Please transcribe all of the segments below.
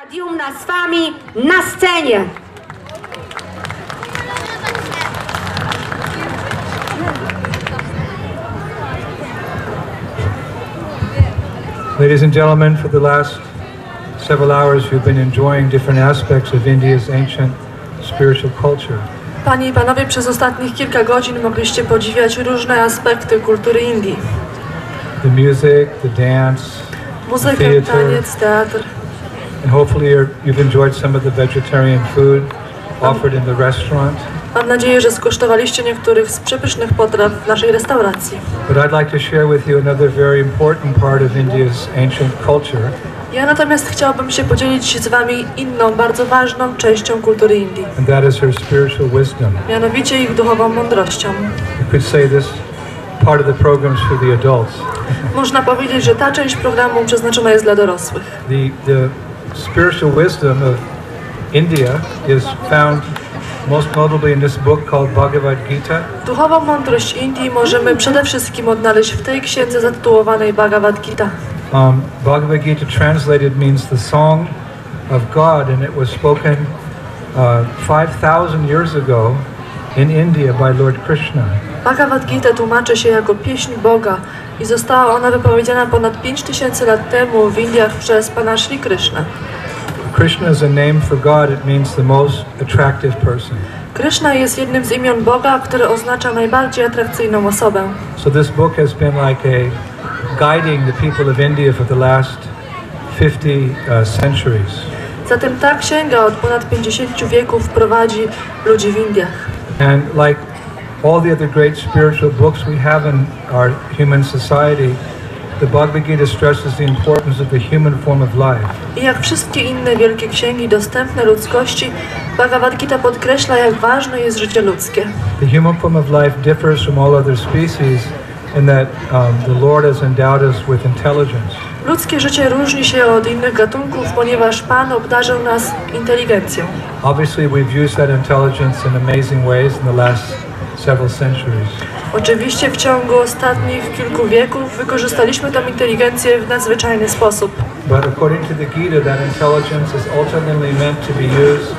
Radium z wami na scenie. Ladies and gentlemen, for the last several hours you've been enjoying different aspects of India's ancient spiritual culture. Panie i panowie, przez ostatnich kilka godzin mogliście podziwiać różne aspekty kultury Indii. The music, the dance, Muzykę, theater, taniec, teatr. and hopefully you've enjoyed some of the vegetarian food offered in the restaurant. Mam nadzieję, że skosztowaliście niektórych z przepysznych potraw w naszej restauracji. But I'd like to share with you another very important part of India's ancient culture. Ja natomiast chciałabym się podzielić z wami inną, bardzo ważną częścią kultury Indii. And that is her spiritual wisdom. Mianowicie ich duchową mądrością. You could say this part of the program's for the adults. Można powiedzieć, że ta część programu przeznaczona jest dla dorosłych. The spiritual wisdom of India is found most notably in this book called Bhagavad Gita. Duchową mądrość Indii możemy przede wszystkim odnaleźć w tej księdze zatytułowanej Bhagavad Gita. Bhagavad Gita translated means the song of God, and it was spoken 5,000 years ago in India by Lord Krishna. Bhagavad Gita tłumaczy się jako pieśń Boga i została ona wypowiedziana ponad 5000 lat temu w Indiach przez Pana Shri Krishna. Krishna is a name for God. It means the most attractive person. Krishna jest jednym z imion Boga, które oznacza najbardziej atrakcyjną osobę. So this book has been like guiding the people of India for the last 50 centuries. Zatem ta księga od ponad 50 wieków prowadzi ludzi w Indiach. And like all the other great spiritual books we have in our human society, the Bhagavad Gita stresses the importance of the human form of life. I jak wszystkie inne wielkie księgi dostępne ludzkości, Bhagavad Gita podkreśla, jak ważne jest życie ludzkie. The human form of life differs from all other species in that the Lord has endowed us with intelligence. Ludzkie życie różni się od innych gatunków, ponieważ Pan obdarzył nas inteligencją. Obviously we've used that intelligence in amazing ways in the last several centuries. Oczywiście w ciągu ostatnich kilku wieków wykorzystaliśmy tę inteligencję w nadzwyczajny sposób. But according to the Gita, that intelligence is ultimately meant to be used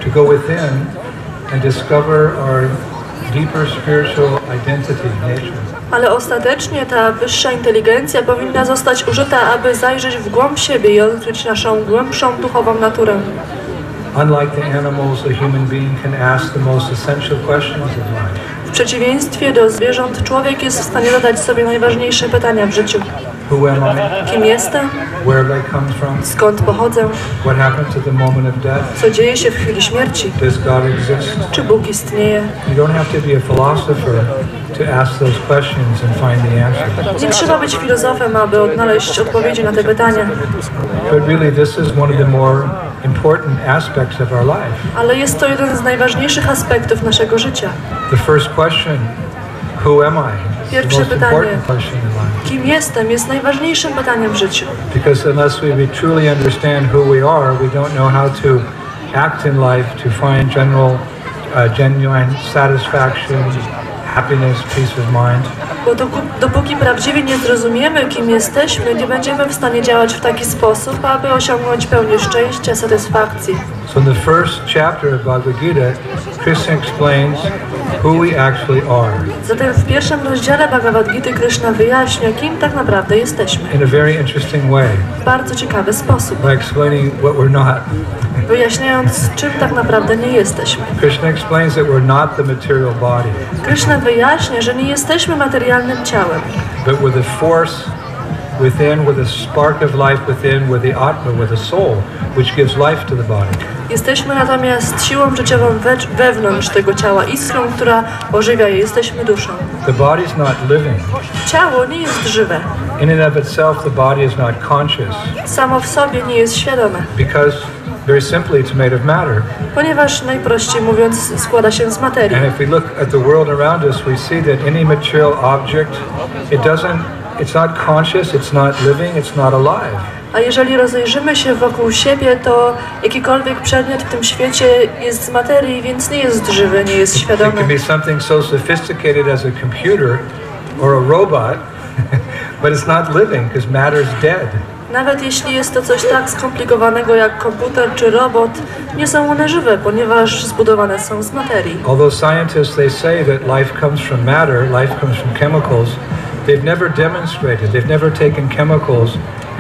to go within and discover our deeper spiritual identity, nature. Ale ostatecznie ta wyższa inteligencja powinna zostać użyta, aby zajrzeć w głąb siebie i odkryć naszą głębszą duchową naturę. Unlike the animals, a human being can ask the most essential questions of life. W przeciwieństwie do zwierząt, człowiek jest w stanie zadać sobie najważniejsze pytania w życiu. Who am I? Kim jestem? Where have I come from? Skąd pochodzę? What happens at the moment of death? Co dzieje się w chwili śmierci? Does God exist? Czy Bóg istnieje? You don't have to be a philosopher to ask those questions and find the answers. Nie trzeba być filozofem, aby odnaleźć odpowiedzi na te pytania. But really this is one of the more important aspects of our life. Ale jest to jeden z najważniejszych aspektów naszego życia. The first question, who am I? It's the Pierwsze most pytanie, important question in life. kim jestem, jest najważniejszym pytaniem w życiu. Because unless we truly understand who we are, we don't know how to act in life to find genuine satisfaction, happiness, peace of mind. Bo dopóki prawdziwie nie zrozumiemy, kim jesteśmy, nie będziemy w stanie działać w taki sposób, aby osiągnąć pełnię szczęścia, satysfakcji. So in the first chapter of Bhagavad Gita, Krishna explains who we actually are. Zatem w pierwszym rozdziale Bhagavad Gity Krishna wyjaśnia, kim tak naprawdę jesteśmy. In a very interesting way. W bardzo ciekawy sposób. By explaining what we're not. Wyjaśniając, czym tak naprawdę nie jesteśmy. Krishna explains that we're not the material body. Krishna wyjaśnia, że nie jesteśmy materialnym ciałem. But with a force within, with a spark of life within, with the Atma, with a soul, which gives life to the body. Jesteśmy natomiast siłą życiową wewnątrz tego ciała, iskrą, która ożywia je. Jesteśmy duszą. The body is not living. Ciało nie jest żywe. In and of itself, the body is not conscious. Samo w sobie nie jest świadome. Because very simply it's made of matter. Ponieważ najprościej mówiąc składa się z materii. And if we look at the world around us, we see that any material object, it's not conscious, it's not living, it's not alive. A jeżeli rozejrzymy się wokół siebie, to jakikolwiek przedmiot w tym świecie jest z materii, więc nie jest żywy, nie jest It świadomy. can be something so sophisticated as a computer or a robot, but it's not living because matter is dead. Nawet jeśli jest to coś tak skomplikowanego jak komputer czy robot, nie są one żywe, ponieważ zbudowane są z materii. Although scientists, they say that life comes from matter, life comes from chemicals, they've never demonstrated, they've never taken chemicals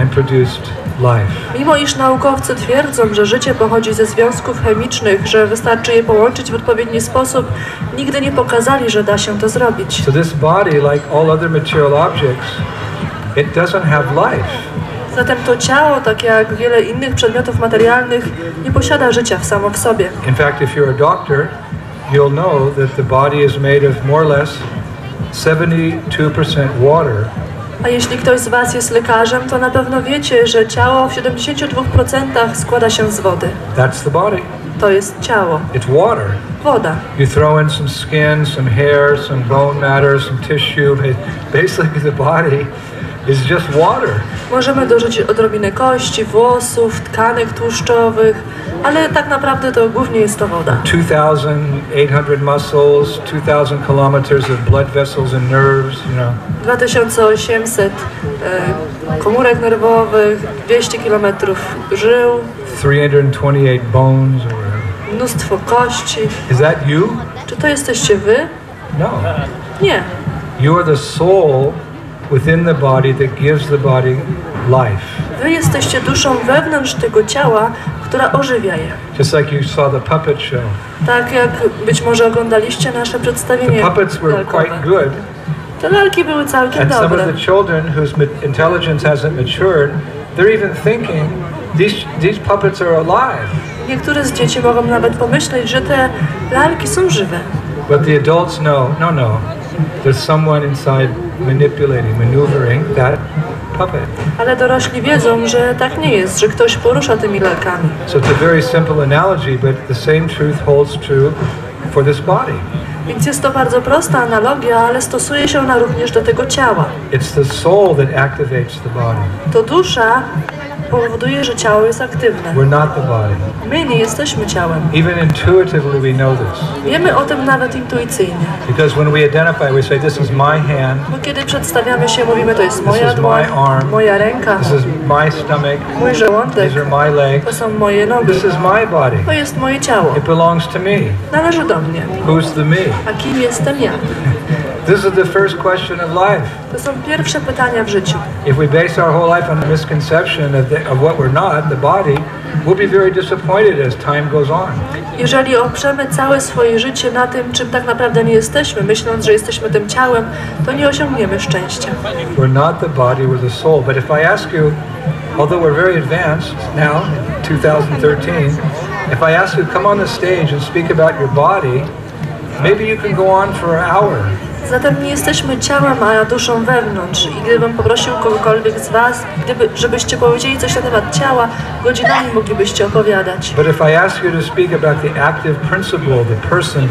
and produced life. Mimo iż naukowcy twierdzą, że życie pochodzi ze związków chemicznych, że wystarczy je połączyć w odpowiedni sposób, nigdy nie pokazali, że da się to zrobić. So this body, like all other material objects, it doesn't have life. Zatem to ciało, tak jak wiele innych przedmiotów materialnych, nie posiada życia samo w sobie. In fact, if you're a doctor, you'll know that the body is made of more or less 72% water. A jeśli ktoś z Was jest lekarzem, to na pewno wiecie, że ciało w 72% składa się z wody. That's the body. To jest ciało. It's water. Woda. You throw in some skin, some hair, some bone matter, some tissue. Basically, the body is just water. Możemy dorzucić odrobinę kości, włosów, tkanek tłuszczowych, ale tak naprawdę to głównie jest to woda. 2,800 muscles, 2,000 kilometers of blood vessels and nerves, 2800 komórek nerwowych, 200 km żył, 328 bones. Or whatever. mnóstwo kości. Is that you? Czy to jesteście Wy? No. Nie. You are the soul within the body that gives the body life. Wy jesteście duszą wewnątrz tego ciała, która ożywia je. Just like you saw the puppet show. Tak jak być może oglądaliście nasze przedstawienie The puppets were lalkowe. quite good. Te lalki były całkiem And some dobre. of the children whose intelligence hasn't matured, they're even thinking, these puppets are alive. Niektóre z dzieci mogą nawet pomyśleć, że te lalki są żywe. But the adults know, no. There's someone inside maneuvering that puppet. Ale dorośli wiedzą, że tak nie jest, że ktoś porusza tymi lalkami. So it's a very simple analogy, but the same truth holds true for this body. Więc jest to bardzo prosta analogia, ale stosuje się ona również do tego ciała. It's the soul that activates the body. To dusza powoduje, że ciało jest aktywne. We're not the body. My nie jesteśmy ciałem. Even intuitively we know this. Wiemy o tym nawet intuicyjnie. Because when we identify, we say, this is my hand, Bo kiedy przedstawiamy się, mówimy, to jest moja This is dłoń, my arm. moja ręka, this is my stomach, mój żołądek, these are my legs, to są moje nogi, this is my body. to jest moje ciało. It belongs to me. Należy do mnie. Who's the me? A kim jestem ja? This is the first question of life. To są pierwsze pytania w życiu. If we base our whole life on the misconception of what we're not, the body, we'll be very disappointed as time goes on. Jeżeli oprzemy całe swoje życie na tym, czym tak naprawdę nie jesteśmy, myśląc, że jesteśmy tym ciałem, to nie osiągniemy szczęścia. We're not the body, we're the soul. But if I ask you, although we're very advanced now, 2013, if I ask you to come on the stage and speak about your body, maybe you can go on for an hour. Zatem nie jesteśmy ciałem, a duszą wewnątrz. I gdybym poprosił kogokolwiek z Was, żebyście powiedzieli coś na temat ciała, godzinami moglibyście opowiadać. But if I ask you to speak about the active principle, the person,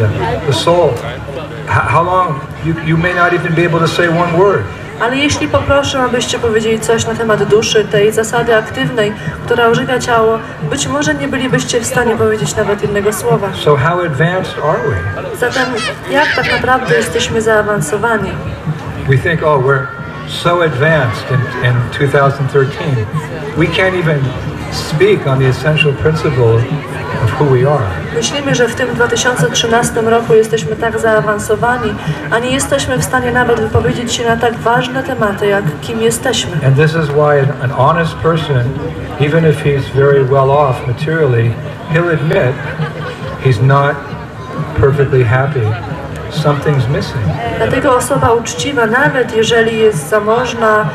the soul, how long? You may not even be able to say one word. Ale jeśli poproszę, abyście powiedzieli coś na temat duszy, tej zasady aktywnej, która ożywia ciało, być może nie bylibyście w stanie powiedzieć nawet jednego słowa. So how advanced are we? Zatem jak tak naprawdę jesteśmy zaawansowani? We think, oh, we're so advanced in 2013. We can't even speak on the essential principle of who we are. Myślimy, że w tym 2013 roku jesteśmy tak zaawansowani, a nie jesteśmy w stanie nawet wypowiedzieć się na tak ważne tematy, jak kim jesteśmy. And this is why an honest person, even if he's very well off materially, he'll admit he's not perfectly happy. Something's missing. Dlatego osoba uczciwa, nawet jeżeli jest zamożna,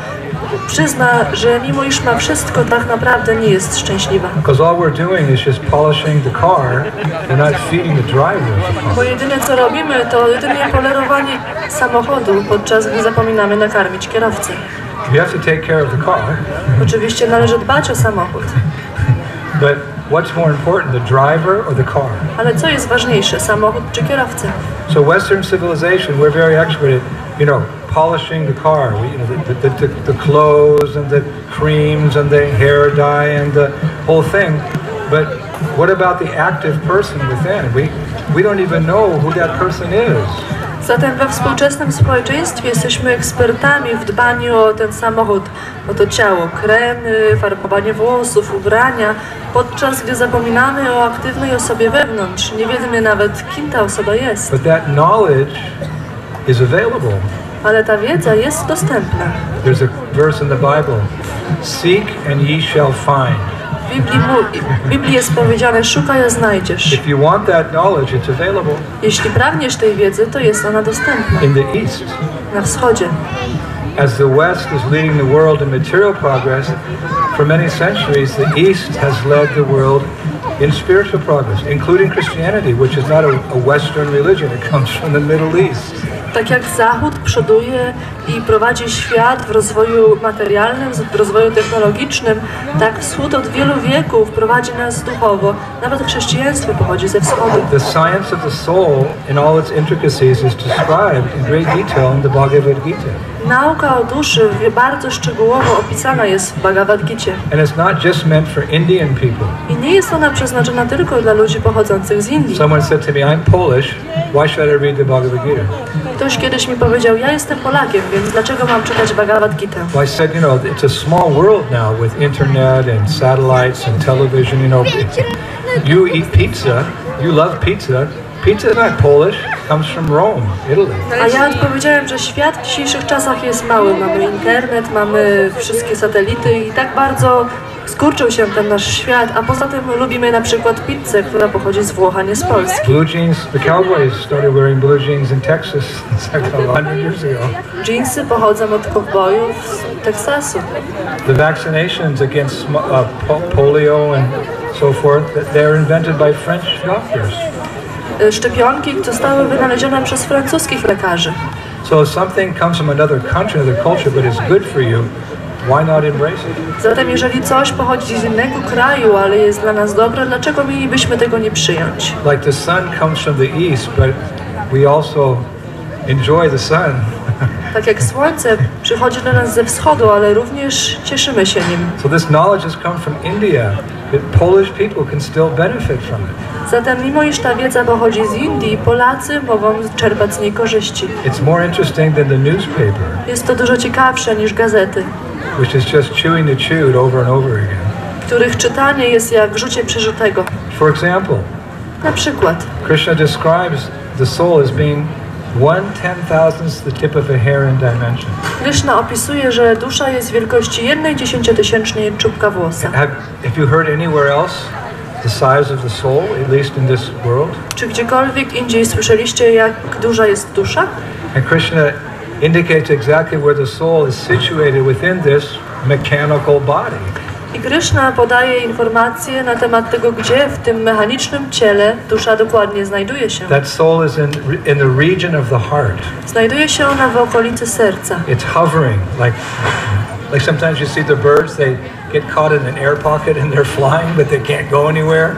przyzna, że mimo iż ma wszystko, tak naprawdę nie jest szczęśliwa. Because all we're doing is just polishing the car and not feeding the driver of the Bo car. jedyne co robimy, to jedynie polerowanie samochodu, podczas gdy zapominamy nakarmić kierowcę. You have to take care of the car, Oczywiście należy dbać o samochód, but what's more important, the driver or the car? ale co jest ważniejsze, samochód czy kierowca? So Western civilization, we're very expert at, polishing the car, the clothes and the creams and the hair dye and the whole thing. But what about the active person within? We don't even know who that person is. Zatem we współczesnym społeczeństwie jesteśmy ekspertami w dbaniu o ten samochód, o to ciało, kremy, farbowanie włosów, ubrania, podczas gdy zapominamy o aktywnej osobie wewnątrz. Nie wiemy nawet, kim ta osoba jest. But that knowledge is available. Ale ta wiedza jest dostępna. There's a verse in the Bible, seek and ye shall find. W Biblii jest powiedziane, szukaj, a znajdziesz. If you want that knowledge, it's available Jeśli pragniesz tej wiedzy, to jest ona dostępna. in the East. Na wschodzie. As the West is leading the world in material progress, for many centuries the East has led the world in spiritual progress, including Christianity, which is not a Western religion. It comes from the Middle East. Tak jak Zachód przoduje i prowadzi świat w rozwoju materialnym, w rozwoju technologicznym, tak Wschód od wielu wieków prowadzi nas duchowo. Nawet chrześcijaństwo pochodzi ze wschodu. The science of the soul in all its intricacies is described in great detail in the Bhagavad Gita. Nauka o duszy bardzo szczegółowo opisana jest w Bhagavad Gicie. And it's not just meant for Indian people. I nie jest ona przeznaczona tylko dla ludzi pochodzących z Indii. Someone said to me, I'm Polish, why should I read the Bhagavad Gita? Ktoś kiedyś mi powiedział, ja jestem Polakiem, więc dlaczego mam czytać Bhagavad Gitę? Well, I said, it's a small world now with internet and satellites and television, You eat pizza, you love pizza. Pizza is not Polish, it comes from Rome, Italy. A ja odpowiedziałem, że świat w dzisiejszych czasach jest mały. Mamy internet, mamy wszystkie satelity i tak bardzo skurczył się ten nasz świat, a poza tym lubimy na przykład pizzę, która pochodzi z Włoch, a nie z Polski. Blue jeans, the cowboys started wearing blue jeans in Texas 100 years ago. Jeansy pochodzą od kowbojów z Teksasu. The vaccinations against polio and so forth, they're invented by French doctors. Szczepionki zostały wynalezione przez francuskich lekarzy. So if something comes from another country, another culture, but is good for you, why not embrace it? Zatem jeżeli coś pochodzi z innego kraju, ale jest dla nas dobre, dlaczego mielibyśmy tego nie przyjąć? Like the sun comes from the east, but we also enjoy the sun. Tak jak słońce przychodzi do nas ze wschodu, ale również cieszymy się nim. So this knowledge has come from India, but Polish people can still benefit from it. Zatem mimo iż ta wiedza pochodzi z Indii, Polacy mogą czerpać z niej korzyści. It's more interesting than the newspaper, Jest to dużo ciekawsze niż gazety, which is just chewing the chewed over and over again. których czytanie jest jak rzucie przerzutego. For example, Na przykład, Krishna describes the soul as being 1/10,000th the tip of a hair in dimension. Krishna opisuje, że dusza jest wielkości 1/100000 czubka włosa. Have you heard anywhere else the size of the soul, at least in this world? Czy gdziekolwiek indziej słyszeliście, jak duża jest dusza? And Krishna indicates exactly where the soul is situated within this mechanical body. I Krishna podaje informacje na temat tego, gdzie w tym mechanicznym ciele dusza dokładnie znajduje się. That soul is in the region of the heart. Znajduje się ona w okolicy serca. It's hovering, like sometimes you see the birds, they get caught in an air pocket and they're flying, but they can't go anywhere.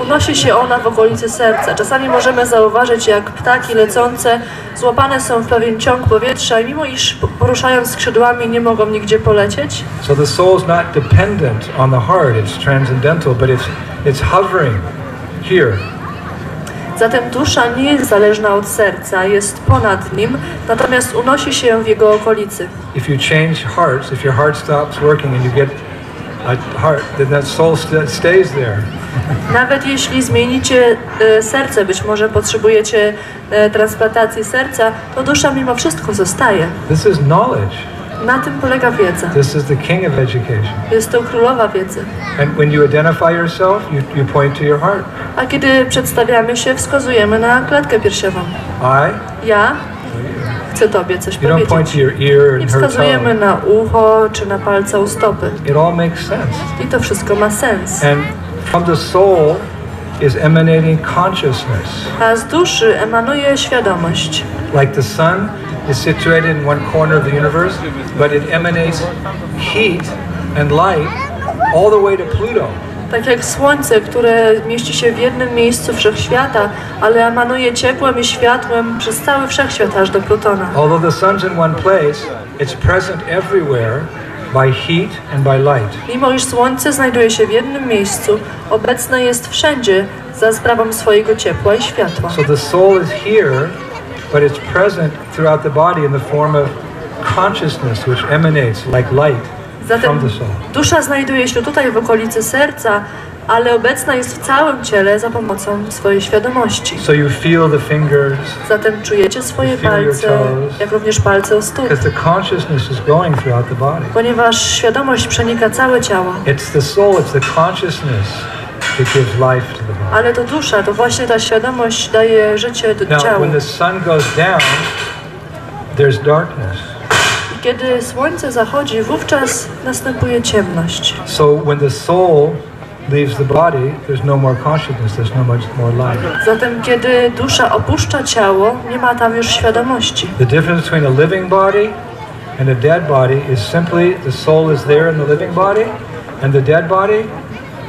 Unosi się ona w okolicy serca. Czasami możemy zauważyć, jak ptaki lecące złapane są w pewien ciąg powietrza i mimo iż poruszają skrzydłami nie mogą nigdzie polecieć. So the soul is not dependent on the heart, it's transcendental, but it's hovering here. Zatem dusza nie jest zależna od serca, jest ponad nim, natomiast unosi się w jego okolicy. If you change hearts, if your heart stops working and you get a heart, then that soul stays there. Nawet jeśli zmienicie serce, być może potrzebujecie transplantacji serca, to dusza mimo wszystko zostaje. This is knowledge. Na tym polega wiedza. This is the king of education. Jest to królowa wiedzy. And when you identify yourself, you point to your heart. A kiedy przedstawiamy się, wskazujemy na klatkę piersiową. Ja chcę tobie coś You don't point to powiedzieć. your ear Nie and her wskazujemy tongue. na ucho czy na palca u stopy. It all makes sense. I to wszystko ma sens. And from the soul is emanating consciousness. A z duszy emanuje świadomość. Like the sun is situated in one corner of the universe, but it emanates heat and light all the way to Pluto. Tak jak słońce, które mieści się w jednym miejscu wszechświata, ale emanuje ciepłem i światłem przez cały wszechświat aż do Plutona. Although the sun's in one place, it's present everywhere by heat and by light. Mimo iż słońce znajduje się w jednym miejscu, obecne jest wszędzie za sprawą swojego ciepła i światła. So the soul is here, but it's present throughout the body in the form of consciousness, which emanates like light from Zatem the soul. dusza znajduje się tutaj w okolicy serca, ale obecna jest w całym ciele za pomocą swojej świadomości. So you feel the fingers, Zatem czujecie swoje palce, jak również palce u stóp, because the consciousness is going throughout the body. ponieważ świadomość przenika całe ciało. It's the soul, it's the consciousness that gives life to the body. Ale to dusza, to właśnie ta świadomość daje życie do Now, ciału. when the sun goes down, there's darkness. I kiedy słońce zachodzi, wówczas następuje ciemność. So when the soul leaves the body, there's no more consciousness, there's no much more life. Zatem kiedy dusza opuszcza ciało, nie ma tam już świadomości. The difference between a living body and a dead body is simply the soul is there in the living body, and the dead body,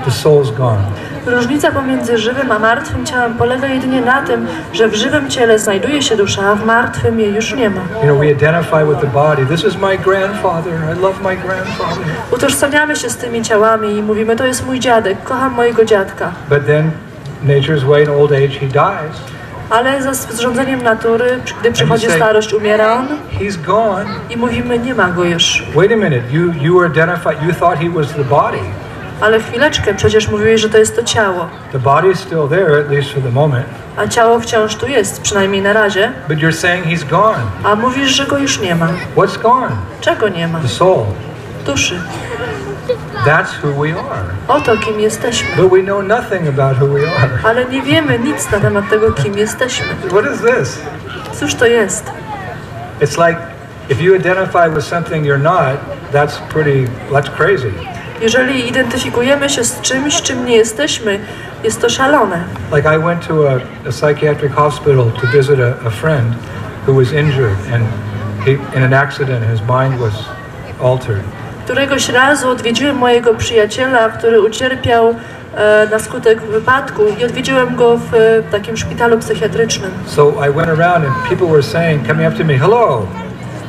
the soul's gone. Różnica pomiędzy żywym a martwym ciałem polega jedynie na tym, że w żywym ciele znajduje się dusza, a w martwym jej już nie ma. You know, we identify with the body. This is my grandfather. I love my grandfather. Utożsamiamy się z tymi ciałami i mówimy, to jest mój dziadek, kocham mojego dziadka. But then, nature's way, in old age, he dies. Ale za zrządzeniem natury, gdy przychodzi starość, umiera on He's gone. i mówimy, nie ma go już. Wait a minute. You identified. You thought he was the body. Ale chwileczkę, przecież mówiłeś, że to jest to ciało. The body is still there, at least for the moment. A ciało wciąż tu jest, przynajmniej na razie. But you're saying he's gone. A mówisz, że go już nie ma. What's gone? Czego nie ma? The soul. Duszy. That's who we are. Oto kim jesteśmy. But we know nothing about who we are. Ale nie wiemy nic na temat tego, kim jesteśmy. What is this? Cóż to jest? It's like if you identify with something you're not, that's crazy. Jeżeli identyfikujemy się z czymś, czym nie jesteśmy, jest to szalone. Like I went to a psychiatric hospital to visit a friend who was injured, and in an accident his mind was altered. Któregoś razu odwiedziłem mojego przyjaciela, który ucierpiał na skutek wypadku i odwiedziłem go w takim szpitalu psychiatrycznym. So I went around and people were saying, coming up to me, hello,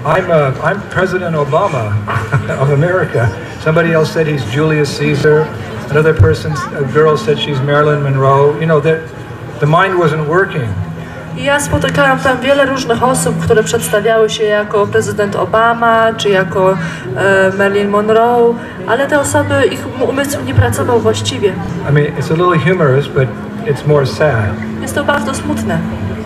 I'm President Obama of America. Somebody else said he's Julius Caesar. Another person, a girl said she's Marilyn Monroe. You know, the mind wasn't working. I ja spotykałam tam wiele różnych osób, które przedstawiały się jako prezydent Obama, czy jako Marilyn Monroe, ale te osoby, ich umysł nie pracował właściwie. I mean, it's a little humorous, but it's more sad. Jest to bardzo smutne.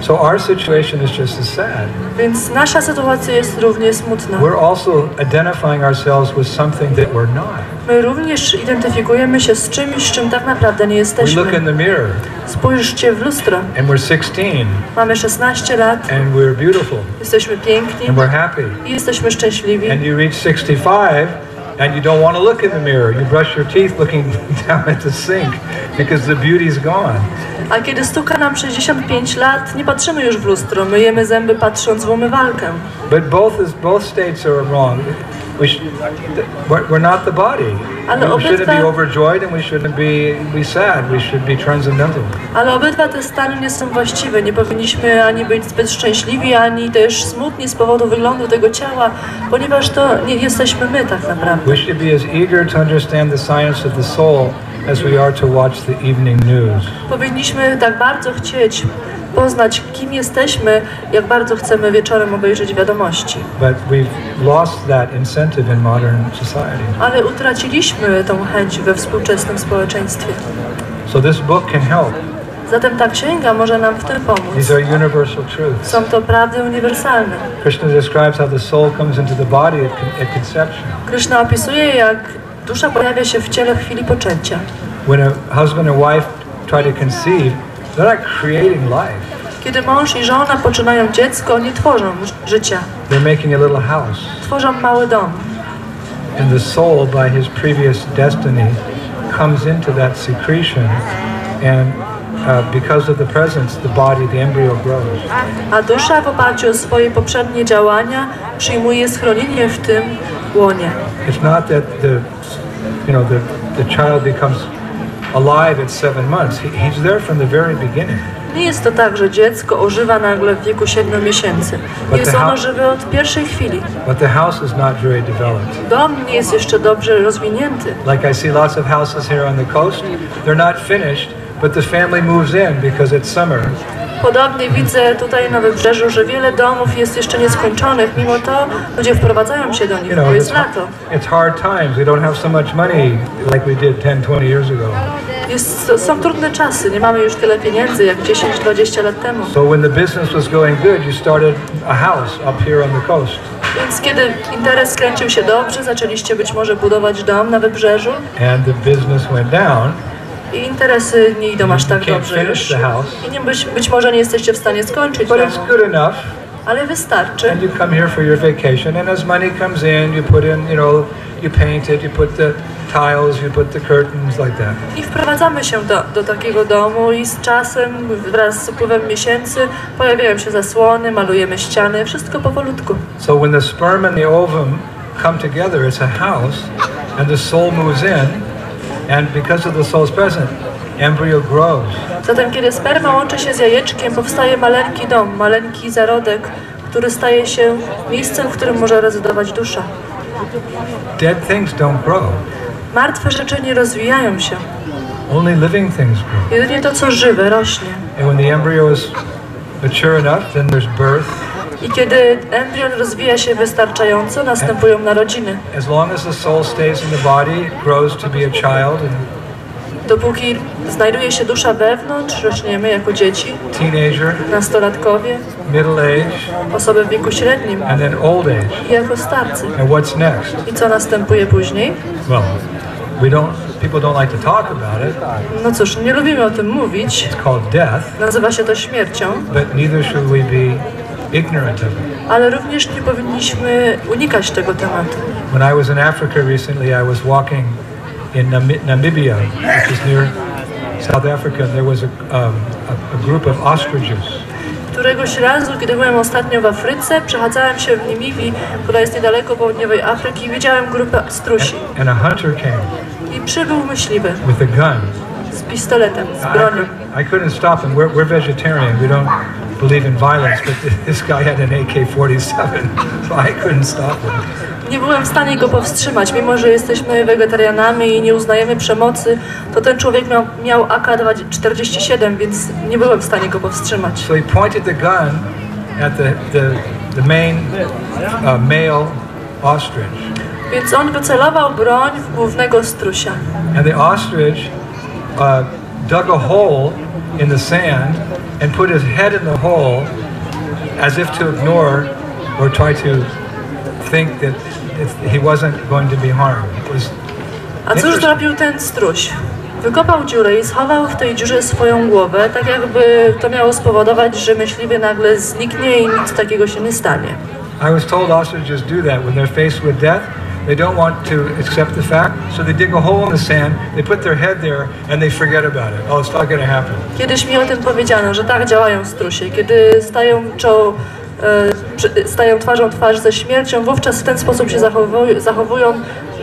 So our situation is just as sad. Więc nasza sytuacja jest równie smutna. We're also identifying ourselves with something that we're not. My również identyfikujemy się z czymś, z czym tak naprawdę nie We look jesteśmy. in the mirror Spójrzcie w lustro. and we're 16 Mamy 16 lat, and we're beautiful jesteśmy piękni and we're happy. i jesteśmy szczęśliwi. And you reach 65 and you don't want to look in the mirror. You brush your teeth looking down at the sink because the beauty's gone. A kiedy stuka nam 65 lat, nie patrzymy już w lustro, myjemy zęby patrząc w umywalkę. But both states are wrong. We're not the body. Ale We shouldn't be obydwa- overjoyed and we shouldn't be sad. We should be transcendental. Ale obydwa te stany nie są właściwe. Nie powinniśmy ani być zbyt szczęśliwi, ani też smutni z powodu wyglądu tego ciała, ponieważ to nie jesteśmy my tak naprawdę. We should be as eager to understand the science of the soul as we are to watch the evening news. Powinniśmy tak bardzo chcieć poznać, kim jesteśmy, jak bardzo chcemy wieczorem obejrzeć wiadomości. But we've lost that incentive in modern society. Ale utraciliśmy tą chęć we współczesnym społeczeństwie. So this book can help. Zatem ta księga może nam w tym pomóc. These are universal truths. Są to prawdy uniwersalne. Krishna describes how the soul comes into the body at conception. Krishna opisuje, jak dusza pojawia się w ciele w chwili poczęcia. When a husband and wife try to conceive, they're not creating life. Kiedy mąż i żona poczynają dziecko, nie tworzą życia. They're making a little house. Tworzą mały dom. And the soul, by his previous destiny, comes into that secretion, and because of the presence, the body, the embryo grows. A dusza w oparciu o swoje poprzednie działania przyjmuje schronienie w tym łonie. It's not that the child becomes alive at 7 months. He's there from the very beginning. Nie jest to tak, że dziecko ożywa nagle w wieku 7 miesięcy. Jest ono żywe od pierwszej chwili. But the house is not very developed. Dom nie jest jeszcze dobrze rozwinięty. Like I see lots of houses here on the coast. They're not finished, but the family moves in because it's summer. Podobnie widzę tutaj na Wybrzeżu, że wiele domów jest jeszcze nieskończonych, mimo to ludzie wprowadzają się do nich, bo jest lato. It's hard times. We don't have so much money like we did 10-20 years ago. Są trudne czasy, nie mamy już tyle pieniędzy jak 10-20 lat temu. So when the business was going good, you started a house up here on the coast. Więc kiedy interes kręcił się dobrze, zaczęliście być może budować dom na Wybrzeżu And the business went down. i interesy nie idą aż tak You can't dobrze finish już. the house. I być może nie jesteście w stanie skończyć But domu, it's good enough. ale wystarczy. And you come here for your vacation, and as money comes in, you put in, you paint it, you put the tiles, you put the curtains, like that. I wprowadzamy się do takiego domu i z czasem, wraz z upływem miesięcy, pojawiają się zasłony, malujemy ściany, wszystko powolutku. So when the sperm and the ovum come together, it's a house, and the soul moves in, and because of the soul's presence, embryo grows. Zatem kiedy sperma łączy się z jajeczkiem, powstaje maleńki dom, maleńki zarodek, który staje się miejscem, w którym może rezydować dusza. Dead things don't grow. Martwe rzeczy nie rozwijają się. Only living things grow. Jedynie to, co żywe, rośnie. And when the embryo is mature enough, then there's birth. I kiedy embrion rozwija się wystarczająco, następują narodziny. As long as the soul stays in the body, it grows to be a child and Dopóki znajduje się dusza wewnątrz, rośniemy jako dzieci, teenager, nastolatkowie, middle age, osoby w wieku średnim and then old age. i jako starcy. And what's next? I co następuje później? Well, people don't like to talk about it. No cóż, nie lubimy o tym mówić. It's called death, Nazywa się to śmiercią, but neither should we be ignorant of it. ale również nie powinniśmy unikać tego tematu. When I was in Africa recently, I was walking in Namibia, which is near South Africa, and there was a group of ostriches. Któregoś razu, kiedy byłem ostatnio w Afryce, przechadzałem się w Namibii, która jest niedaleko południowej Afryki, i widziałem grupę strusi. And a hunter came I przybył myśliwy with a gun. z pistoletem, z bronią. I couldn't stop him. We're vegetarian. We don't believe in violence, but this guy had an AK-47, so I couldn't stop him. Nie byłem w stanie go powstrzymać, mimo że jesteśmy wegetarianami i nie uznajemy przemocy, to ten człowiek miał AK-47, więc nie byłem w stanie go powstrzymać. So he pointed the gun at the main male ostrich. Więc on wycelował broń w głównego strusia. And the ostrich dug a hole in the sand and put his head in the hole as if to ignore or try to think that he wasn't going to be harmed. A cóż zrobił ten struś? Wykopał dziurę i schował w tej dziurze swoją głowę, tak jakby to miało spowodować, że myśliwy nagle zniknie i nic takiego się nie stanie. I was told ostriches do that when they're faced with death. They don't want to accept the fact, so they dig a hole in the sand, they put their head there, and they forget about it. Oh, it's not going to happen. Kiedyś mi o tym powiedziano, że tak działają strusie. Kiedy stają twarzą w twarz ze śmiercią, wówczas w ten sposób się zachowują,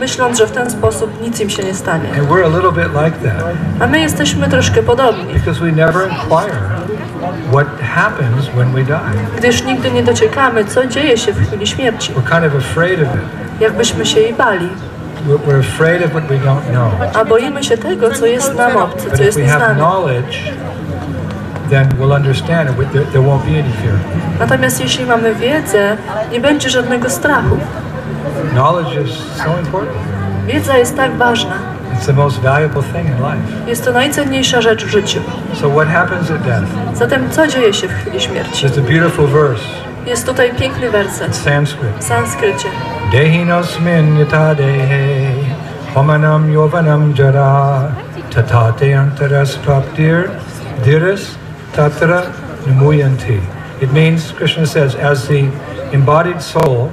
myśląc, że w ten sposób nic im się nie stanie. And we're a little bit like that. A my jesteśmy troszkę podobni, Because we never inquire what happens when we die. gdyż nigdy nie dociekamy, co dzieje się w chwili śmierci. We're kind of afraid of it. Jakbyśmy się jej bali. We're afraid of what we don't know. A boimy się tego, co jest nam obce, But co if jest we have nieznane. knowledge, then we'll understand it. There won't be any fear. Natomiast jeśli mamy wiedzę, nie będzie żadnego strachu. Knowledge is so important. Wiedza jest tak ważna. It's the most valuable thing in life. Jest to najcenniejsza rzecz w życiu. So what happens at death? Zatem co dzieje się w chwili śmierci? There's a beautiful verse Jest tutaj piękny werset in Sanskrit. w sanskrycie. Dehinosmin yata dehe homanam yovanam jara tatate antaras praptir dhiras tatra numuyanti. It means, Krishna says, as the embodied soul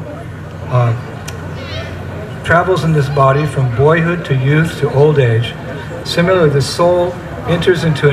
travels in this body from boyhood to youth to old age, similarly the soul enters into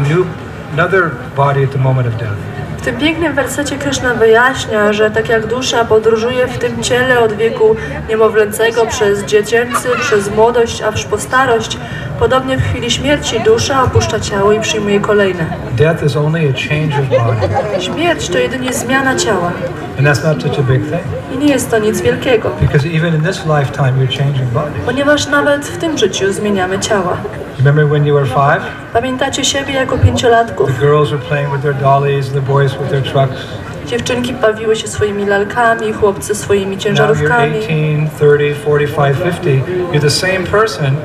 another body at the moment of death. W tym pięknym wersecie Kryszna wyjaśnia, że tak jak dusza podróżuje w tym ciele od wieku niemowlęcego przez dziecięcy, przez młodość, aż po starość, podobnie w chwili śmierci dusza opuszcza ciało i przyjmuje kolejne. Death is only a change of body. Śmierć to jedynie zmiana ciała. And that's not such a big thing. I nie jest to nic wielkiego, Because even in this lifetime, you're changing bodies. ponieważ nawet w tym życiu zmieniamy ciała. Remember when you were 5? Pamiętacie siebie jako 5-latków? The girls were playing with their dollies, the boys with their trucks. Dziewczynki bawiły się swoimi lalkami, chłopcy swoimi Now you're ciężarówkami. 18, 30, 45, 50. You're the same person,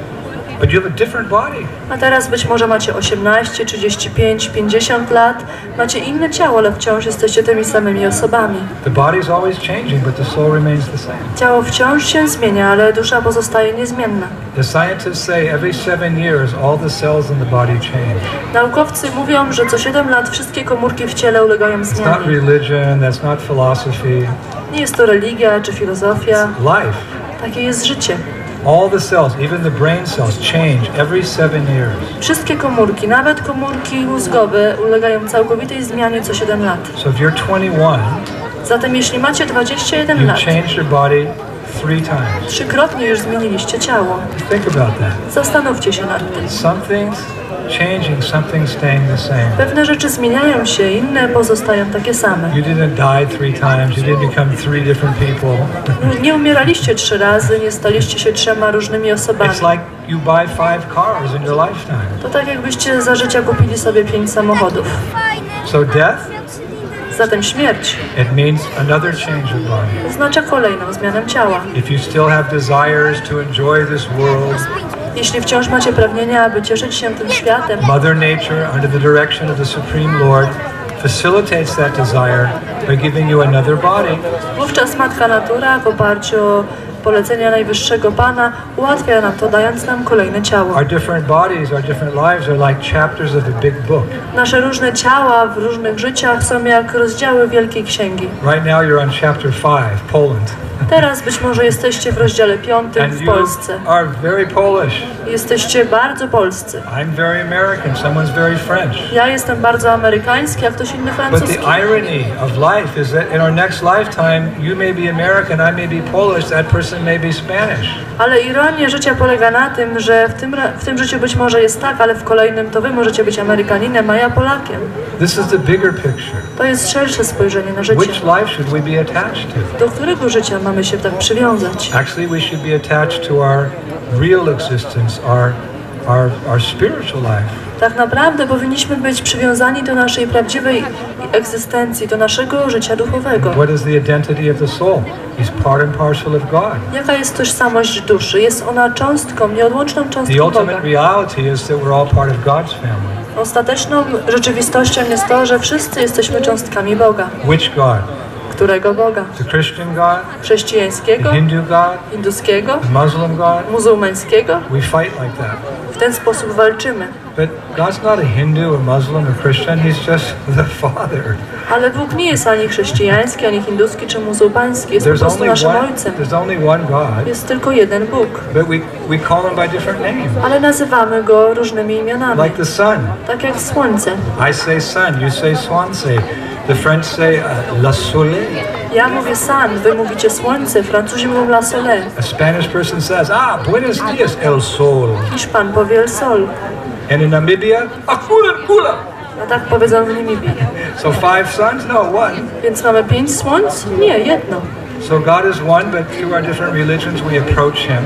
but you have a different body. A teraz być może macie 18, 35, 50 lat, macie inne ciało, ale wciąż jesteście tymi samymi osobami. The body is always changing, but the soul remains the same. Ciało wciąż się zmienia, ale dusza pozostaje niezmienna. The scientists say every 7 years all the cells in the body change. Naukowcy mówią, że co 7 lat wszystkie komórki w ciele ulegają It's not zmianie. religion, that's not philosophy. Nie jest to religia czy filozofia, Life. takie jest życie. All the cells, even the brain cells, change every 7 years. Wszystkie komórki, nawet komórki mózgowe, ulegają całkowitej zmianie co 7 lat. So if you're 21, Zatem jeśli macie 21 you've lat, changed your body 3 times. 3-krotnie już zmieniliście ciało. Think about that. Zastanówcie się nad tym. Something's changing, something's staying the same. Pewne rzeczy zmieniają się, inne pozostają takie same. You didn't die 3 times, you didn't become 3 different people. Nie umieraliście 3 razy, nie staliście się 3 różnymi osobami. It's like you buy 5 cars in your lifetime. To tak jakbyście za życia kupili sobie 5 samochodów. So death, Zatem śmierć it means another change of body. oznacza kolejną zmianę ciała. If you still have desires to enjoy this world, Jeśli wciąż macie pragnienia, aby cieszyć się tym światem, Mother Nature, under the direction of the Supreme Lord, facilitates that desire by giving you another body. wówczas Matka Natura w oparciu o polecenia Najwyższego Pana ułatwia nam to, dając nam kolejne ciało. Our different bodies, our different lives are like chapters of a big book. Nasze różne ciała w różnych życiach są jak rozdziały Wielkiej Księgi. Right now you're on chapter 5, Poland. Teraz być może jesteście w rozdziale 5 And w you Polsce. are very Polish. Jesteście bardzo polscy. I'm very American, someone's very French. Ja jestem bardzo amerykański, a ktoś inny But francuski. the irony of life is that in our next lifetime, you may be American, I may be Polish, that person may be Spanish. Ale ironia życia polega na tym, że w tym życiu być może jest tak, ale w kolejnym to wy możecie być Amerykaninem, a ja Polakiem. This is the bigger picture. To jest szersze spojrzenie na życie. Which life should we be attached to? Do którego życia mamy się tak przywiązać? Actually, we should be attached to our real existence, our spiritual life. Tak naprawdę powinniśmy być przywiązani do naszej prawdziwej egzystencji, do naszego życia duchowego. What is the identity of the soul? He's part and parcel of God. Jaka jest tożsamość duszy? Jest ona cząstką, nieodłączną The cząstką Boga. ultimate reality is that we're all part of God's family. Ostateczną rzeczywistością jest to, że wszyscy jesteśmy cząstkami Boga. Which God? Którego Boga? The Christian God? Chrześcijańskiego, The Hindu God? hinduskiego, The Muslim God? muzułmańskiego? We fight like that. W ten sposób walczymy. But God's not a Hindu, a Muslim, a Christian. He's just the Father. Ale Bóg nie jest ani chrześcijański, ani hinduski, czy muzułmański. Jest po prostu naszym Ojcem. There's only one God, Jest tylko jeden Bóg. but we call him by different names. Ale nazywamy Go różnymi imionami. Like the sun. Tak jak słońce. I say sun, you say swansea. The French say la soleil. Ja mówię sun, wy mówicie słońce, Francuzi mówią la soleil. A Spanish person says, buenos dias, el sol. Hiszpan powie el sol. And in Namibia, kula. A tak powiedzą w Namibii. So 5 suns? No, one. Więc mamy 5 słońc? Nie, jedno. So God is one, but through our different religions we approach Him.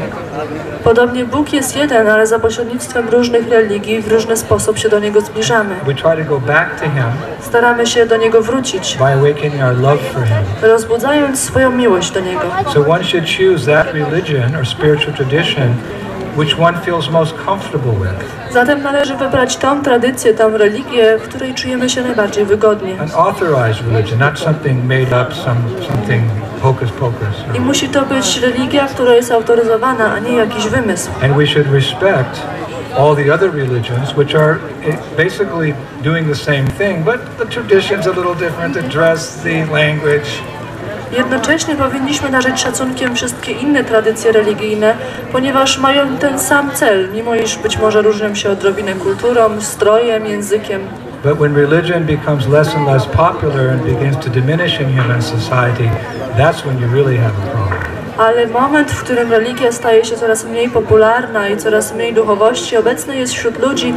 Podobnie Bóg jest jeden, ale za pośrednictwem różnych religii w różny sposób się do Niego zbliżamy. We try to go back to Him Staramy się do Niego wrócić, by awakening our love for Him. rozbudzając swoją miłość do Niego. So one should choose that religion or spiritual tradition which one feels most comfortable with. Zatem należy wybrać tą tradycję, tą religię, w której czujemy się najbardziej wygodnie. An authorized religion, not something made up, something hocus pocus. I musi to być religia, która jest autoryzowana, a nie jakiś wymysł. And we should respect all the other religions, which are basically doing the same thing, but the tradition's a little different, the dress, the language. Jednocześnie powinniśmy darzyć szacunkiem wszystkie inne tradycje religijne, ponieważ mają ten sam cel, mimo iż być może różnią się odrobinę kulturą, strojem, językiem. But when religion becomes less and less popular and begins to diminish in human society, that's when you really have a problem. Ale moment, w którym religia staje się coraz mniej popularna i coraz mniej duchowości obecnej jest wśród ludzi,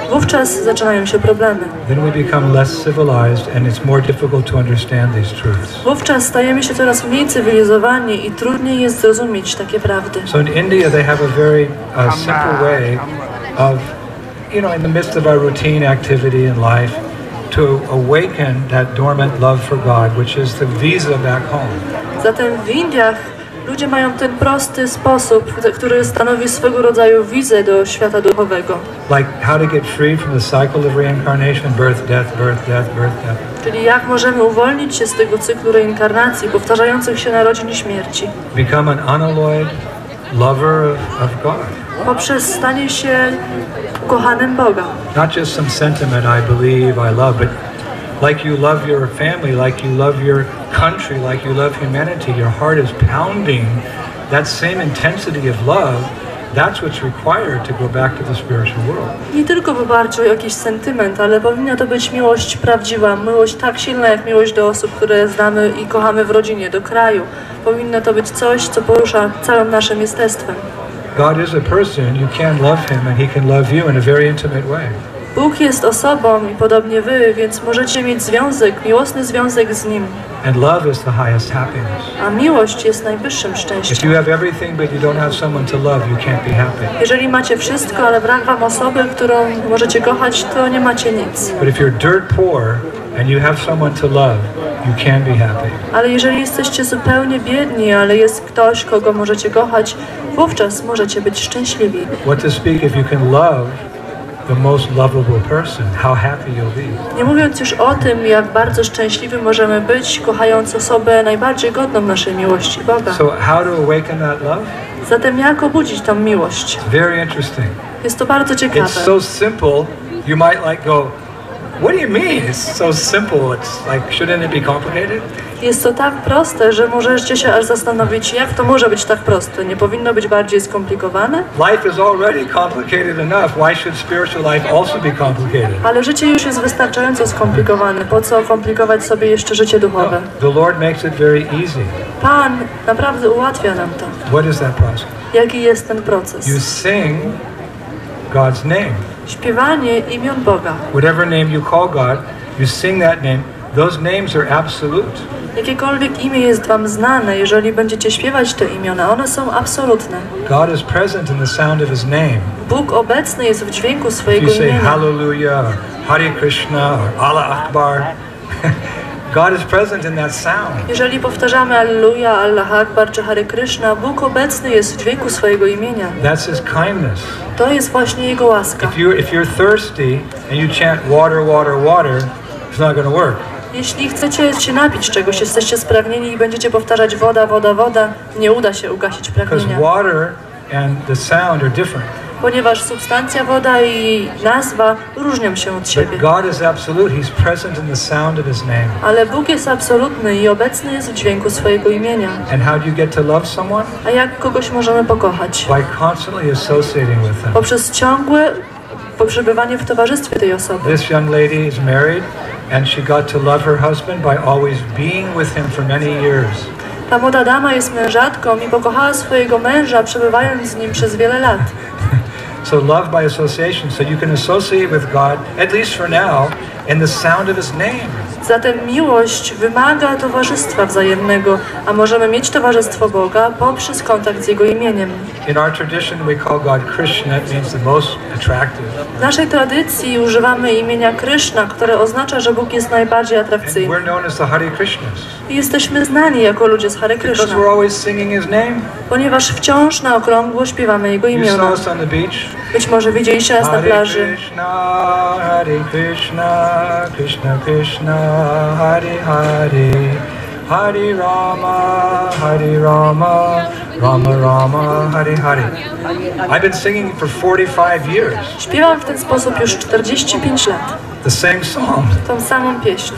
wówczas zaczynają się problemy. Then we become less civilized and it's more difficult to understand these truths. Wówczas stajemy się coraz mniej cywilizowani i trudniej jest zrozumieć takie prawdy. So in India they have a very simple way of, in the midst of our routine activity in life, to awaken that dormant love for God, which is the visa back home. Zatem w Indiach ludzie mają ten prosty sposób, który stanowi swego rodzaju wizę do świata duchowego. Like how to get free from the cycle of reincarnation, birth, death, birth, death, birth, death. Czyli jak możemy uwolnić się z tego cyklu reinkarnacji, powtarzających się narodzin i śmierci. Become an unalloyed lover of God. Poprzez stanie się ukochanym Boga. Not just some sentiment, I believe, I love, but like you love your family, like you love your country, like you love humanity, your heart is pounding. That same intensity of love, that's what's required to go back to the spiritual world. Nie tylko w oparciu o jakiś sentyment, ale powinna to być miłość prawdziwa, miłość tak silna jak miłość do osób, które znamy i kochamy w rodzinie, do kraju. Powinno to być coś, co porusza całym naszym jestestwem. God is a person, you can love him and he can love you in a very intimate way. Bóg jest osobą i podobnie wy, więc możecie mieć związek, miłosny związek z Nim. And love is the highest happiness. A miłość jest najwyższym If szczęściem. you have everything but you don't have someone to love, you can't be happy. Jeżeli macie wszystko, ale brak wam osoby, którą możecie kochać, to nie macie nic. But if you're dirt poor and you have someone to love, you can be happy. Ale jeżeli jesteście zupełnie biedni, ale jest ktoś, kogo możecie kochać, wówczas możecie być szczęśliwi. What to speak if you can love the most lovable person, how happy you'll be. Nie mówiąc już o tym, jak bardzo szczęśliwi możemy być, kochając osobę najbardziej godną naszej miłości, Boga. So how to awaken that love? Zatem jak obudzić tą miłość? Very interesting. Jest to bardzo ciekawe. It's so simple, you might like go, what do you mean? It's so simple. It's like, shouldn't it be complicated? Jest to tak proste, że możecie się aż zastanowić, jak to może być tak proste. Nie powinno być bardziej skomplikowane? Life is already complicated enough. Why should spiritual life also be complicated? Ale życie już jest wystarczająco skomplikowane. Po co komplikować sobie jeszcze życie duchowe? No, the Lord makes it very easy. Pan naprawdę ułatwia nam to. What is that process? Jaki jest ten proces? You sing God's name. Śpiewanie imion Boga. Whatever name you call God, you sing that name. Those names are absolute. Jakiekolwiek imię jest wam znane, jeżeli będziecie śpiewać te imiona, one są absolutne. God is present in the sound of His name. Bóg obecny jest w dźwięku If swojego you say imienia. Hallelujah, or Hare Krishna, or Allah Akbar, God is present in that sound. Jeżeli powtarzamy Alleluja, Allah Akbar czy Hare Krishna, Bóg obecny jest w dźwięku swojego imienia. That's His kindness. To jest właśnie Jego łaska. If you're thirsty and you chant water, water, water, it's not going to work. Jeśli chcecie się napić czegoś, jesteście spragnieni i będziecie powtarzać woda, woda, woda, nie uda się ugasić Because pragnienia. water and the sound are different. Ponieważ substancja woda i nazwa różnią się od siebie. But God is absolute. He's present in the sound of His name. Ale Bóg jest absolutny i obecny jest w dźwięku swojego imienia. And how do you get to love someone? A jak kogoś możemy pokochać? By constantly associating with them. Poprzez ciągłe przebywanie w towarzystwie tej osoby. This young lady is married and she got to love her husband by always being with him for many years. Ta młoda dama jest mężatką i pokochała swojego męża, przebywając z nim przez wiele lat. So love by association, so you can associate with God, at least for now, in the sound of His name. Zatem miłość wymaga towarzystwa wzajemnego, a możemy mieć towarzystwo Boga poprzez kontakt z Jego imieniem. In our tradition we call God Krishna, it means the most attractive. W naszej tradycji używamy imienia Kryszna, które oznacza, że Bóg jest najbardziej And atrakcyjny. we're known as the Hare Krishnas. I jesteśmy znani jako ludzie z Hare Because Kryszna, we're always singing His name. ponieważ wciąż na okrągło śpiewamy Jego You imiona. saw us on the beach. Być może widzieliście nas na Hare plaży. Krishna, Krishna Krishna, Hare Hare, Hare Rama, Rama Rama, Hare Hare. I've been singing for 45 years, Śpiewam w ten sposób już 45 lat. the same song. Tą samą pieśń.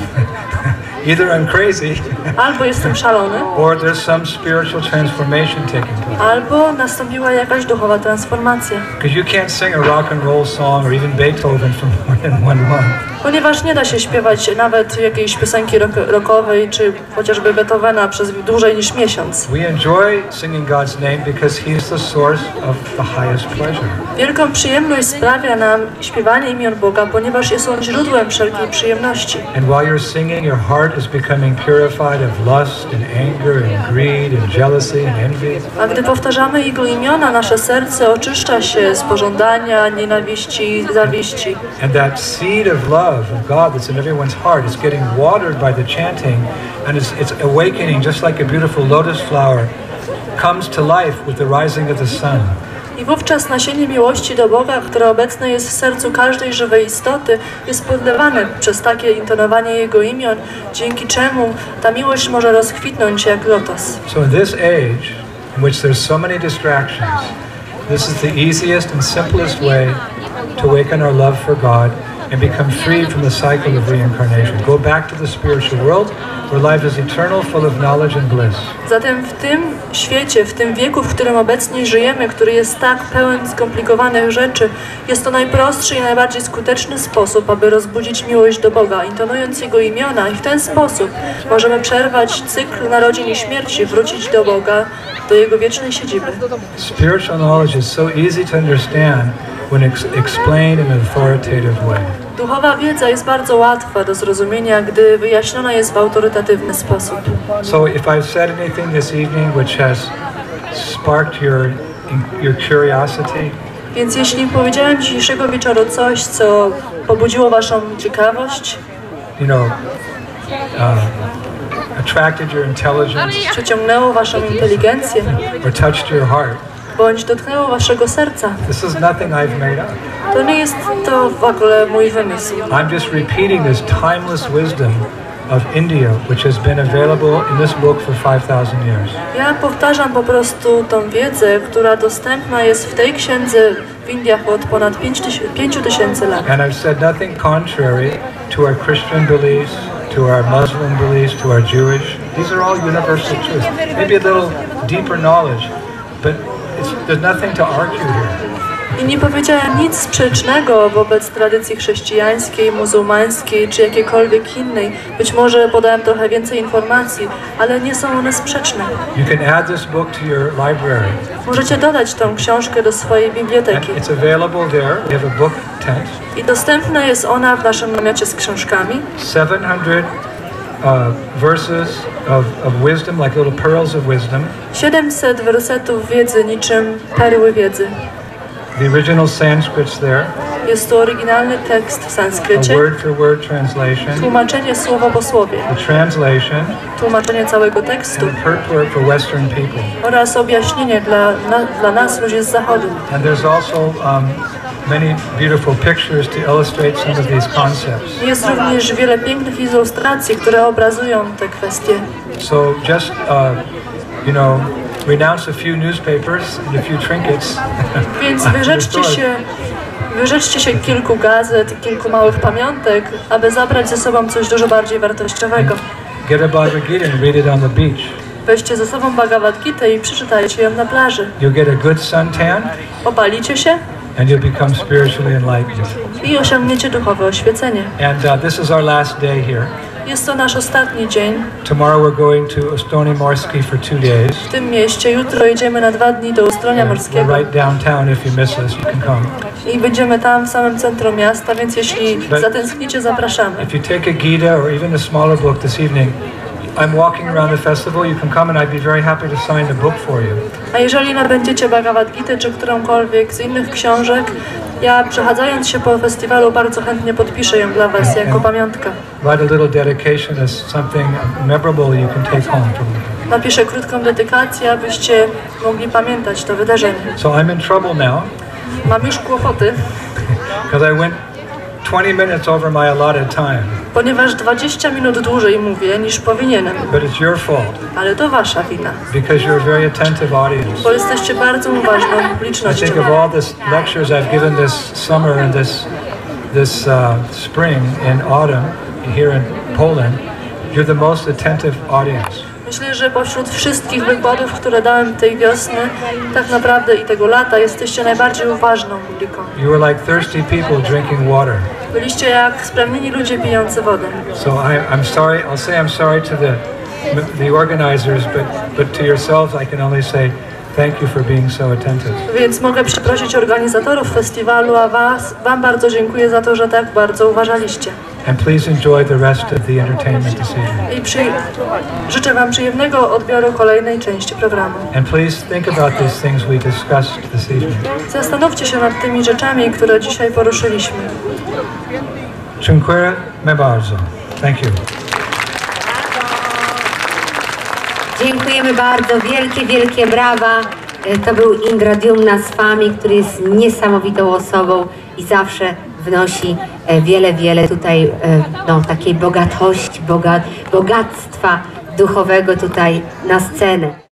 Either I'm crazy, Albo jestem szalony, or there's some spiritual transformation taking place. albo nastąpiła jakaś duchowa transformacja. Because you can't sing a rock and roll song or even Beethoven for more than 1 month. Ponieważ nie da się śpiewać nawet jakiejś piosenki rockowej, czy chociażby Beethovena przez dłużej niż miesiąc. We enjoy singing God's name because He is the source of the highest pleasure. Wielką przyjemność sprawia nam śpiewanie imion Boga, ponieważ jest On źródłem wszelkiej przyjemności. And while you're singing, your heart heart is becoming purified of lust and anger and greed and jealousy and envy. A gdy powtarzamy Jego imiona, nasze serce oczyszcza się z pożądania, nienawiści i zawiści. And that seed of love of God that's in everyone's heart is getting watered by the chanting, and it's awakening just like a beautiful lotus flower comes to life with the rising of the sun. I wówczas nasienie miłości do Boga, które obecne jest w sercu każdej żywej istoty, jest podlewane przez takie intonowanie Jego imion, dzięki czemu ta miłość może rozkwitnąć jak lotos. So in this age, in which there's so many distractions, this is the easiest and simplest way to awaken our love for God and become free from the cycle of reincarnation. Go back to the spiritual world, where life is eternal, full of knowledge and bliss. Zatem w tym świecie, w tym wieku, w którym obecnie żyjemy, który jest tak pełen skomplikowanych rzeczy, jest to najprostszy i najbardziej skuteczny sposób, aby rozbudzić miłość do Boga, intonując Jego imiona, i w ten sposób możemy przerwać cykl narodzin i śmierci, wrócić do Boga, do Jego wiecznej siedziby. Spiritual knowledge is so easy to understand when explained in an authoritative way. Duchowa wiedza jest bardzo łatwa do zrozumienia, gdy wyjaśniona jest w autorytatywny sposób. So if I've said anything this evening which has sparked your curiosity, Więc jeśli powiedziałem dzisiejszego wieczoru coś, co pobudziło waszą ciekawość, you know, attracted your intelligence, przyciągnęło waszą inteligencję, or touched your heart, bądź dotknęło waszego serca, this is nothing I've made up. to nie jest to w ogóle mój wymysł. I'm just repeating this timeless wisdom of India, which has been available in this book for 5,000 years. Ja powtarzam po prostu tą wiedzę, która dostępna jest w tej księdze w Indiach od ponad 5,000 lat. And I've said nothing contrary to our Christian beliefs, to our Muslim beliefs, to our Jewish. These are all universal truths. Maybe a little deeper knowledge, but there's nothing to argue here. I nie powiedziałem nic sprzecznego wobec tradycji chrześcijańskiej, muzułmańskiej czy jakiejkolwiek innej. Być może podałem trochę więcej informacji, ale nie są one sprzeczne. You can add this book to your library. Możecie dodać tą książkę do swojej biblioteki. And it's available there. We have a book tent. I dostępna jest ona w naszym namiocie z książkami. 700 verses of wisdom, like little pearls of wisdom. 700 wersetów wiedzy niczym perły wiedzy. The original Sanskrit's there. Jest to oryginalny tekst w A sanskrycie. word-for-word translation. Tłumaczenie słowo po słowie. The translation. Tłumaczenie całego tekstu. And purport for Western people. Oraz objaśnienie dla nas, ludzi z Zachodu. And there's also many beautiful pictures to illustrate some of these concepts. Jest również wiele pięknych ilustracji, które obrazują te kwestie. So just, you know, renounce a few newspapers and a few trinkets. Więc wyrzeczcie się kilku gazet i kilku małych pamiątek, aby zabrać ze sobą coś dużo bardziej wartościowego. Get a Bhagavad Gita and read it on the beach. Weźcie ze sobą Bhagavad Gitę i przeczytajcie ją na plaży. You'll get a good suntan Opalicie się and you'll become spiritually enlightened. i osiągniecie duchowe oświecenie. And this is our last day here. Jest to nasz ostatni dzień Tomorrow we're going to Ustoni Morsky for 2 days. w tym mieście. Jutro jedziemy na 2 dni do Ustronia We're Morskiego right downtown. If you miss us, you can come. i będziemy tam w samym centrum miasta, więc jeśli zatęsknicie, zapraszamy. If you take a Gita or even a smaller book this evening, I'm walking around the festival. You can come and I'd be very happy to sign the book for you. A jeżeli nabędziecie Bhagavad Gitę czy którąkolwiek z innych książek, ja przechadzając się po festiwalu bardzo chętnie podpiszę ją dla was jako pamiątkę. Write a little dedication as something memorable you can take home from it. Napiszę krótką dedykację, abyście mogli pamiętać to wydarzenie. So I'm in trouble now Mam już kłopoty, because I went 20 minutes over my allotted time. ponieważ 20 minut dłużej mówię niż powinienem. But it's your fault Ale to wasza wina, because you're a very attentive audience. bo jesteście bardzo uważną I publicznością. think of all these lectures I've given this summer and this spring and autumn here in Poland, you're the most attentive audience. Myślę, że pośród wszystkich wykładów, które dałem tej wiosny, tak naprawdę i tego lata, jesteście najbardziej uważną publiką. You were like thirsty people drinking water. Byliście jak spragnieni ludzie pijący wodę. So I'm sorry. I'll say I'm sorry to the organizers, but to yourselves I can only say thank you for being so attentive. Więc mogę przeprosić organizatorów festiwalu, a wam bardzo dziękuję za to, że tak bardzo uważaliście. And please enjoy the rest of the entertainment this evening. I życzę Wam przyjemnego odbioru kolejnej części programu. And please think about these things we discussed this evening. Zastanówcie się nad tymi rzeczami, które dzisiaj poruszyliśmy. Dziękuję bardzo. Thank you. Dziękujemy bardzo, wielkie, wielkie brawa. To był Indra Dyumna Swami, który jest niesamowitą osobą i zawsze wnosi wiele tutaj takiej bogatości, bogactwa duchowego tutaj na scenę.